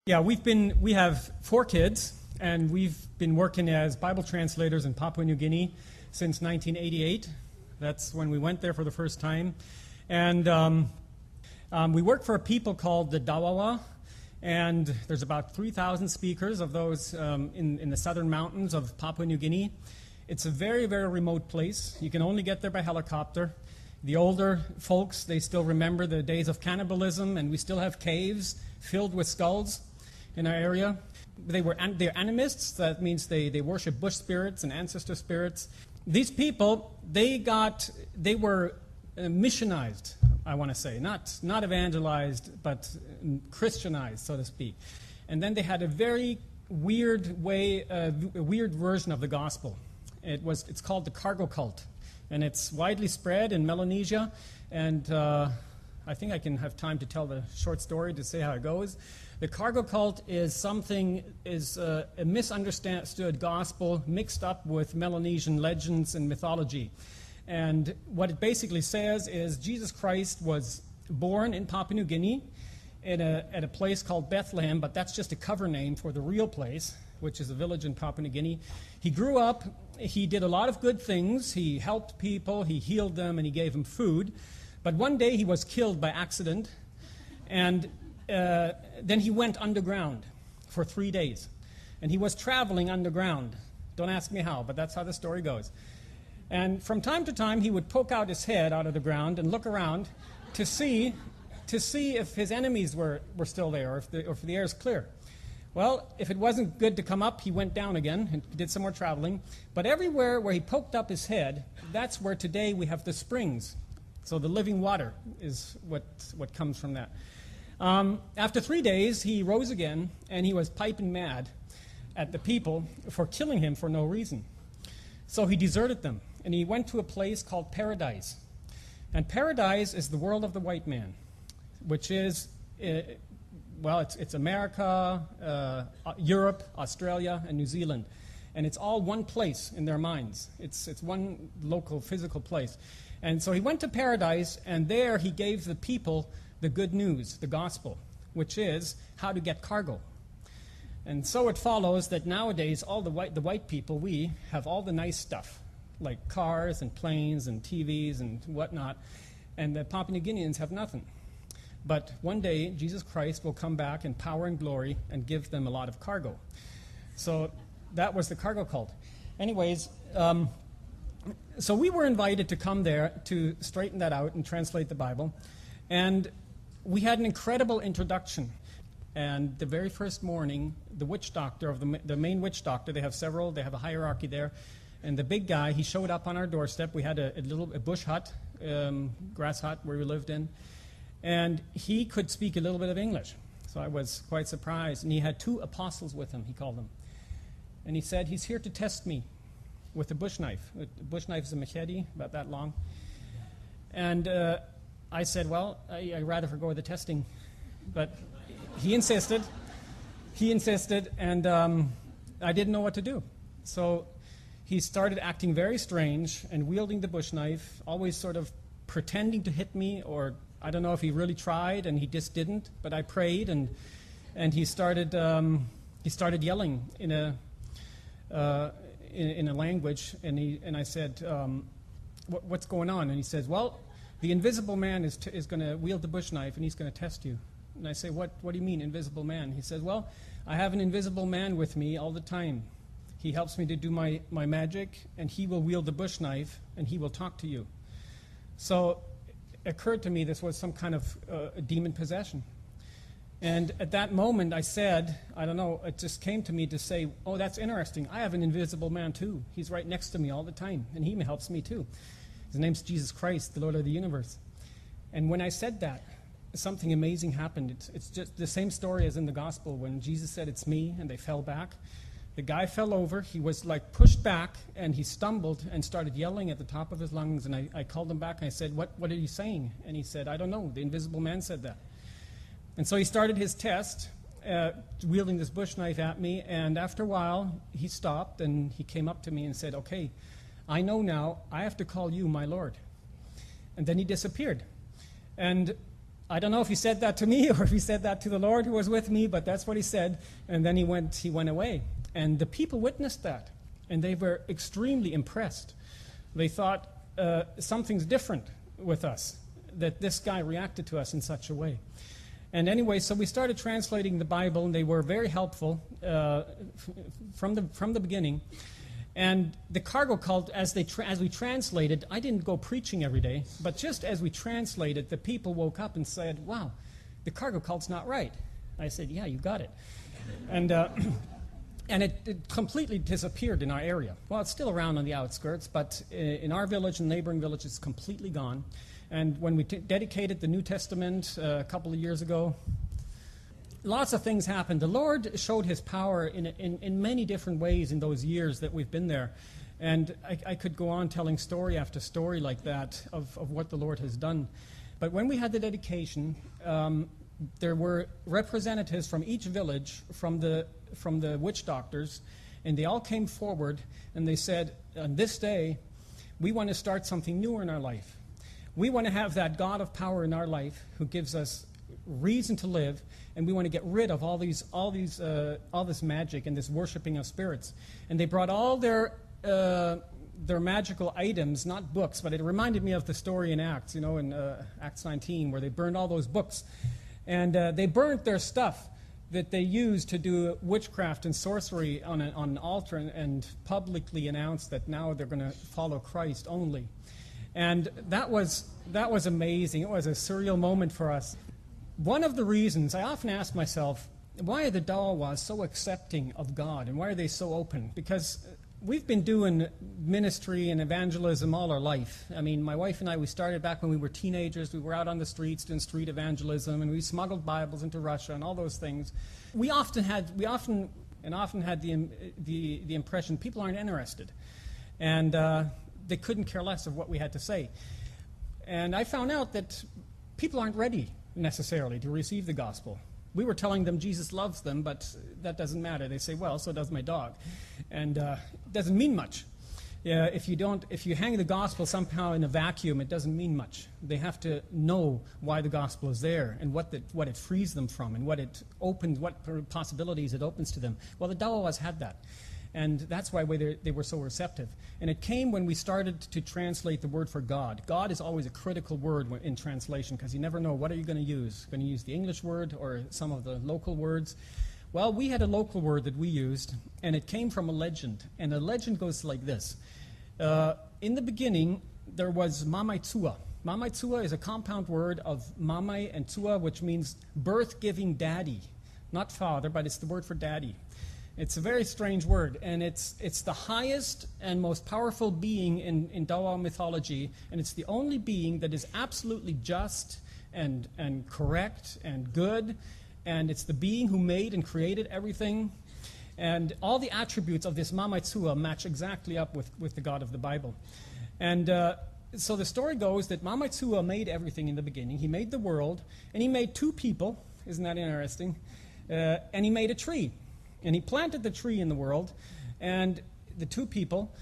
Yeah, we have 4 kids, and we've been working as Bible translators in Papua New Guinea since 1988. That's when we went there for the first time. And we work for a people called the Dawawa, and there's about 3,000 speakers of those in the southern mountains of Papua New Guinea. It's a very, very remote place. You can only get there by helicopter. The older folks, they still remember the days of cannibalism, and we still have caves filled with skulls in our area. They're animists. That means they worship bush spirits and ancestor spirits. These people, they were missionized, I want to say. Not evangelized, but Christianized, so to speak. And then they had a very weird way, a weird version of the gospel. It's called the cargo cult. And it's widely spread in Melanesia. And I think I can have time to tell the short story to say how it goes. The cargo cult is a misunderstood gospel mixed up with Melanesian legends and mythology. And what it basically says is Jesus Christ was born in Papua New Guinea at a place called Bethlehem, but that's just a cover name for the real place, which is a village in Papua New Guinea. He grew up, he did a lot of good things. He helped people, he healed them, and he gave them food. But one day he was killed by accident, and then he went underground for 3 days. And he was traveling underground. Don't ask me how, but that's how the story goes. And from time to time, he would poke out his head out of the ground and look around to see if his enemies were still there, or if the air is clear. Well, if it wasn't good to come up, he went down again and did some more traveling. But everywhere where he poked up his head, that's where today we have the springs. So the living water is what comes from that. After 3 days, he rose again, and he was piping mad at the people for killing him for no reason. So he deserted them, and he went to a place called Paradise. And Paradise is the world of the white man, which is, it's America, Europe, Australia, and New Zealand. And it's all one place in their minds. It's one local, physical place. And so he went to Paradise, and there he gave the people the good news, the gospel, which is how to get cargo. And so it follows that nowadays all the white people, we have all the nice stuff, like cars and planes and TVs and whatnot, and the Papua New Guineans have nothing. But one day Jesus Christ will come back in power and glory and give them a lot of cargo. So that was the cargo cult. Anyways, so we were invited to come there to straighten that out and translate the Bible. And we had an incredible introduction. And the very first morning, the witch doctor the main witch doctor, they have several, they have a hierarchy there. And the big guy, he showed up on our doorstep. We had a bush hut, grass hut where we lived in. And he could speak a little bit of English. So I was quite surprised. And he had 2 apostles with him, he called them. And he said, he's here to test me with a bush knife. A bush knife is a machete, about that long. And I said, well, I'd rather forgo the testing. But he insisted, and I didn't know what to do. So he started acting very strange and wielding the bush knife, always sort of pretending to hit me, or I don't know if he really tried and he just didn't, but I prayed, and he started yelling in a language, and I said, what's going on? And he says, well, the invisible man is going to wield the bush knife, and he's going to test you. And I say, what do you mean, invisible man? He says, well, I have an invisible man with me all the time. He helps me to do my magic, and he will wield the bush knife, and he will talk to you. So it occurred to me this was some kind of demon possession. And at that moment I said, I don't know, it just came to me to say, oh, that's interesting. I have an invisible man too. He's right next to me all the time, and he helps me too. His name's Jesus Christ, the Lord of the universe. And when I said that, something amazing happened. It's just the same story as in the gospel when Jesus said, it's me, and they fell back. The guy fell over. He was like pushed back, and he stumbled and started yelling at the top of his lungs. And I called him back, and I said, what are you saying? And he said, I don't know. The invisible man said that. And so he started his test, wielding this bush knife at me. And after a while, he stopped, and he came up to me and said, okay, I know now I have to call you my Lord. And then he disappeared. And I don't know if he said that to me or if he said that to the Lord who was with me, but that's what he said. And then he went away. And the people witnessed that, and they were extremely impressed. They thought something's different with us, that this guy reacted to us in such a way. And anyway, so we started translating the Bible, and they were very helpful from the beginning. And the cargo cult, as we translated, I didn't go preaching every day, but just as we translated, the people woke up and said, "Wow, the cargo cult's not right." I said, "Yeah, you got it." And and it completely disappeared in our area. Well, it's still around on the outskirts, but in our village and neighboring villages, it's completely gone. And when we dedicated the New Testament a couple of years ago, lots of things happened. The Lord showed his power in many different ways in those years that we've been there. And I could go on telling story after story like that of what the Lord has done. But when we had the dedication, there were representatives from each village, from the witch doctors, and they all came forward and they said, on this day, we want to start something new in our life. We want to have that God of power in our life who gives us reason to live, and we want to get rid of all this magic and this worshiping of spirits. And they brought all their magical items, not books, but it reminded me of the story in Acts, in Acts 19, where they burned all those books. And they burnt their stuff that they used to do witchcraft and sorcery on an altar and publicly announced that now they're going to follow Christ only. And that was amazing. It was a surreal moment for us. One of the reasons, I often ask myself, why are the Dawas so accepting of God, and why are they so open? Because we've been doing ministry and evangelism all our life. I mean, my wife and I, we started back when we were teenagers. We were out on the streets doing street evangelism, and we smuggled Bibles into Russia and all those things. We often had the impression people aren't interested, and they couldn't care less of what we had to say. And I found out that people aren't ready necessarily to receive the gospel. We were telling them Jesus loves them, but that doesn't matter. They say, well, so does my dog. And it doesn't mean much. If you hang the gospel somehow in a vacuum, it doesn't mean much. They have to know why the gospel is there and what it frees them from and what possibilities it opens to them. Well, the Dawas had that. And that's why they were so receptive. And it came when we started to translate the word for God. God is always a critical word in translation because you never know what are you going to use. Going to use the English word or some of the local words? Well, we had a local word that we used, and it came from a legend. And the legend goes like this. In the beginning, there was Mamai Tua. Mamai Tua is a compound word of Mamai and Tua, which means birth-giving daddy. Not father, but it's the word for daddy. It's a very strange word, and it's the highest and most powerful being in Dawa mythology, and it's the only being that is absolutely just and correct and good, and it's the being who made and created everything, and all the attributes of this Mamai Tua match exactly up with the God of the Bible. And so the story goes that Mamai Tua made everything in the beginning. He made the world, and he made two people. Isn't that interesting? And he made a tree. And he planted the tree in the world, and the two people,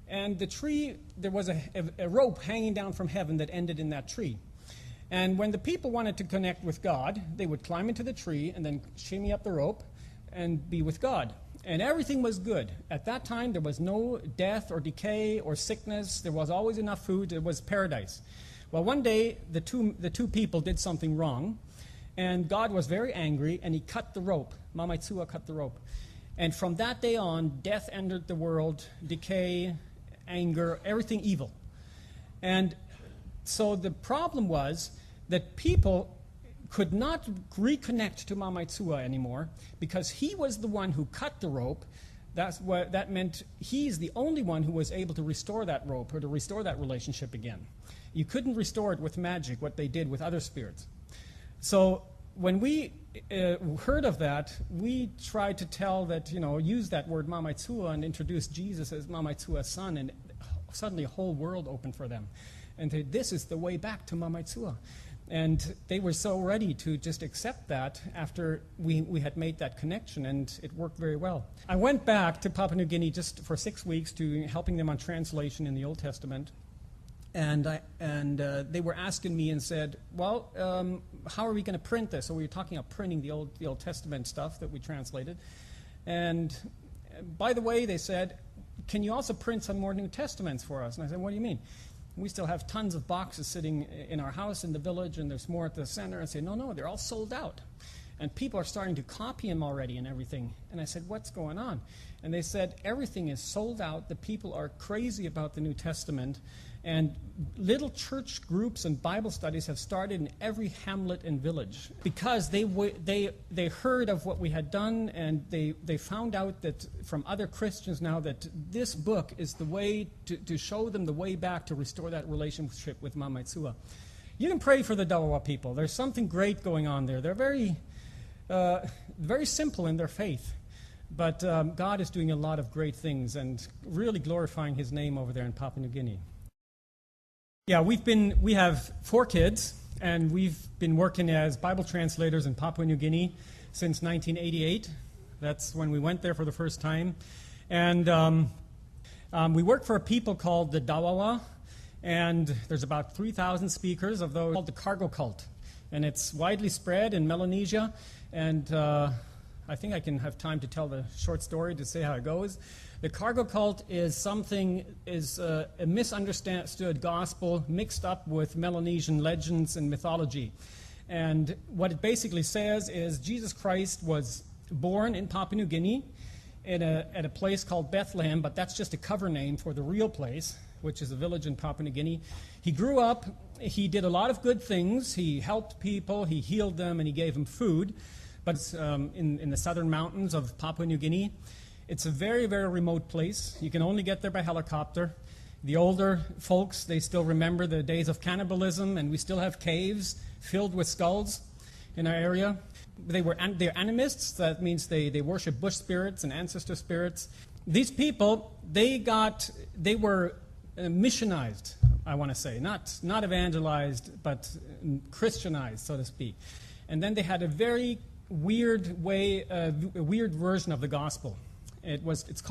and the tree, there was a rope hanging down from heaven that ended in that tree. And when the people wanted to connect with God, they would climb into the tree and then shimmy up the rope and be with God. And everything was good. At that time, there was no death or decay or sickness. There was always enough food. It was paradise. Well, one day, the two people did something wrong, and God was very angry, and he cut the rope. Mamai Tua cut the rope. And from that day on, death entered the world, decay, anger, everything evil. And so the problem was that people could not reconnect to Mamai Tua anymore because he was the one who cut the rope. That meant he's the only one who was able to restore that rope or to restore that relationship again. You couldn't restore it with magic, what they did with other spirits. So when we heard of that, we tried to tell that, use that word Mamai Tua and introduce Jesus as Mamai Tua's son, and suddenly a whole world opened for them. And this is the way back to Mamai Tua. And they were so ready to just accept that after we had made that connection, and it worked very well. I went back to Papua New Guinea just for 6 weeks to helping them on translation in the Old Testament. And they were asking me and said, well, how are we going to print this? So we were talking about printing the Old Testament stuff that we translated. And by the way, they said, can you also print some more New Testaments for us? And I said, what do you mean? We still have tons of boxes sitting in our house in the village, and there's more at the center. I said, no, they're all sold out. And people are starting to copy them already and everything. And I said, what's going on? And they said, everything is sold out. The people are crazy about the New Testament. And little church groups and Bible studies have started in every hamlet and village because they heard of what we had done, and they found out that from other Christians now that this book is the way to show them the way back to restore that relationship with Mama Itsua. You can pray for the Dawawa people. There's something great going on there. They're very simple in their faith. But God is doing a lot of great things and really glorifying His name over there in Papua New Guinea. Yeah, we have 4 kids, and we've been working as Bible translators in Papua New Guinea since 1988. That's when we went there for the first time. And we work for a people called the Dawawa, and there's about 3,000 speakers of those called the cargo cult. And it's widely spread in Melanesia, and I think I can have time to tell the short story to say how it goes. The cargo cult is a misunderstood gospel mixed up with Melanesian legends and mythology. And what it basically says is Jesus Christ was born in Papua New Guinea at a place called Bethlehem, but that's just a cover name for the real place, which is a village in Papua New Guinea. He grew up, he did a lot of good things. He helped people, he healed them, and he gave them food. But in the southern mountains of Papua New Guinea, it's a very, very remote place. You can only get there by helicopter. The older folks, they still remember the days of cannibalism, and we still have caves filled with skulls in our area. They're animists. That means they worship bush spirits and ancestor spirits. These people, they were missionized, I want to say. Not evangelized, but Christianized, so to speak. And then they had a very weird way, a weird version of the gospel. It's called